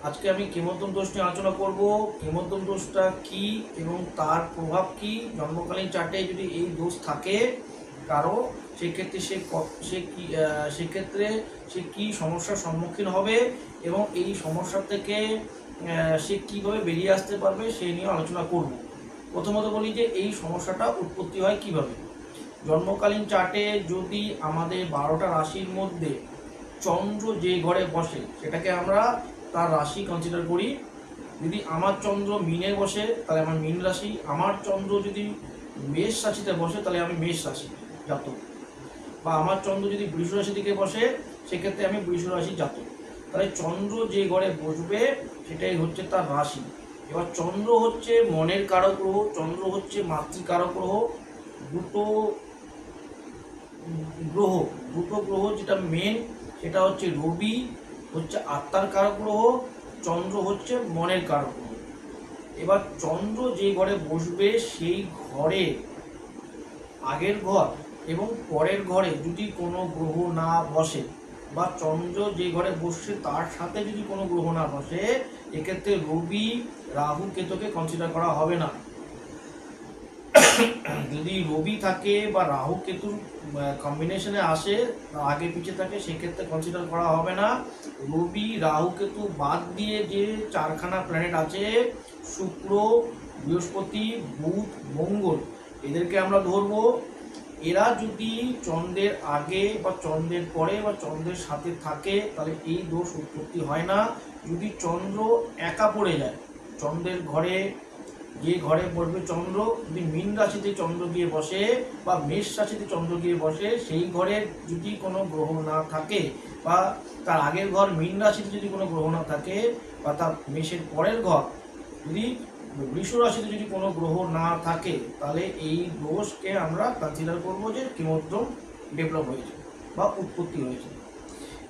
আজকে আমি কিমোদ্যম দোষ নিয়ে আলোচনা করব। কিমোদ্যম দোষটা কি এবং তার প্রভাব কি। জন্মকালীন চার্টে যদি এই দোষ থাকে কারো, সেক্ষেত্রে সে কি সমস্যার সম্মুখীন হবে এবং এই সমস্যা থেকে সে কীভাবে বেরিয়ে আসতে পারবে সেই নিয়ে আলোচনা করব। প্রথমত বলি যে এই সমস্যাটা উৎপত্তি হয় কিভাবে। জন্মকালীন চার্টে যদি আমাদের 12টা রাশির মধ্যে চন্দ্র যে ঘরে বসে সেটাকে আমরা তার রাশি কনসিডার করি। যদি আমার চন্দ্র মিনে বসে তাহলে আমার মীন রাশি, আমার চন্দ্র যদি মেষ রাশিতে বসে তাহলে আমি মেষ রাশি জাতক, বা আমার চন্দ্র যদি বৃষ রাশি দিকে বসে সেক্ষেত্রে আমি বৃষ রাশি জাতক। তাহলে চন্দ্র যে ঘরে বসবে সেটাই হচ্ছে তার রাশি। এবার চন্দ্র হচ্ছে মনের কারক গ্রহ, চন্দ্র হচ্ছে মাতৃকারক গ্রহ। দুটো গ্রহ যেটা মেন সেটা হচ্ছে রবি হচ্ছে আত্মার কারক গ্রহ, চন্দ্র হচ্ছে মনের কারক গ্রহ। এবার চন্দ্র যে ঘরে বসবে সেই ঘরে আগের ঘর এবং পরের ঘরে যদি কোনো গ্রহ না বসে, বা চন্দ্র যে ঘরে বসছে তার সাথে যদি কোনো গ্রহ না বসে, এক্ষেত্রে রবি রাহু কেতুকে কনসিডার করা হবে না। যদি রবি থাকে বা রাহু কেতুর কম্বিনেশনে আসে, আগে পিছে থাকে, সেক্ষেত্রে কনসিডার করা হবে না। রবি রাহু কেতু বাদ দিয়ে যে 4খানা প্ল্যানেট আছে, শুক্র, বৃহস্পতি, বুধ, মঙ্গল, এদেরকে আমরা ধরবো। এরা যদি চন্দ্রের আগে বা চন্দ্রের পরে বা চন্দ্রের সাথে থাকে তাহলে এই দোষ উৎপত্তি হয় না। যদি চন্দ্র একা পড়ে যায়, চন্দ্রের ঘরে যে ঘরে বসবে চন্দ্র যদি মীন রাশিতে চন্দ্র গিয়ে বসে বা মেষ রাশিতে চন্দ্র গিয়ে বসে, সেই ঘরে যদি কোনো গ্রহ না থাকে, বা তার আগের ঘর মীন রাশিতে যদি কোনো গ্রহ না থাকে, বা তার মেষের পরের ঘর যদি বৃষ রাশিতে যদি কোনো গ্রহ না থাকে, তাহলে এই দোষকে আমরা কনসিডার করবো যে কিমোদ্যম ডেভেলপ হয়েছে বা উৎপত্তি হয়েছে।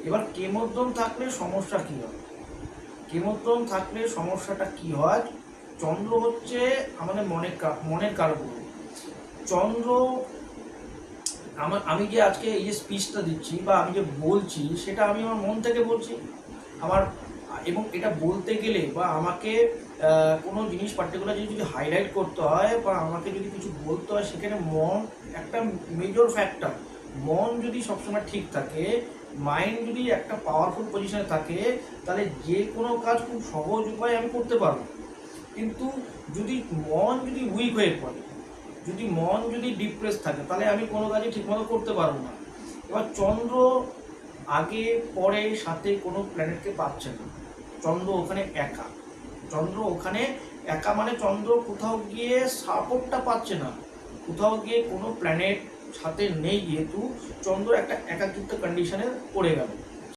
এবার কিমোদ্যম থাকলে সমস্যা কী হয়? কিমোদ্যম থাকলে সমস্যাটা কি হয়? চন্দ্র হচ্ছে আমাদের মনের কারক গ্রহ। চন্দ্র আমি যে আজকে এই যে স্পিচটা দিচ্ছি বা আমি যে বলছি সেটা আমি আমার মন থেকে বলছি। এবং এটা বলতে গেলে বা আমাকে কোনো জিনিস পার্টিকুলার যদি হাইলাইট করতে হয় বা আমাকে যদি কিছু বলতে হয়, সেখানে মন একটা মেজর ফ্যাক্টর। মন যদি সবসময় ঠিক থাকে, মাইন্ড যদি একটা পাওয়ারফুল পজিশনে থাকে, তাহলে যে কোনো কাজ খুব সহজ উপায়ে আমি করতে পারবো। কিন্তু মন যদি উইক হয়ে পড়ে, মন যদি ডিপ্রেস থাকে, তাহলে আমি কোনো কাজই ঠিকমতো করতে পারবো না। এবার চন্দ্র আগে পরে সাথে কোনো প্ল্যানেটকে পাচ্ছে না, চন্দ্র ওখানে একা মানে চন্দ্র কোথাও গিয়ে সাপোর্টটা পাচ্ছে না, কোথাও গিয়ে কোনো প্ল্যানেট সাথে নেই, যেহেতু চন্দ্র একটা একাকিত্ব কন্ডিশনে পড়ে গেল।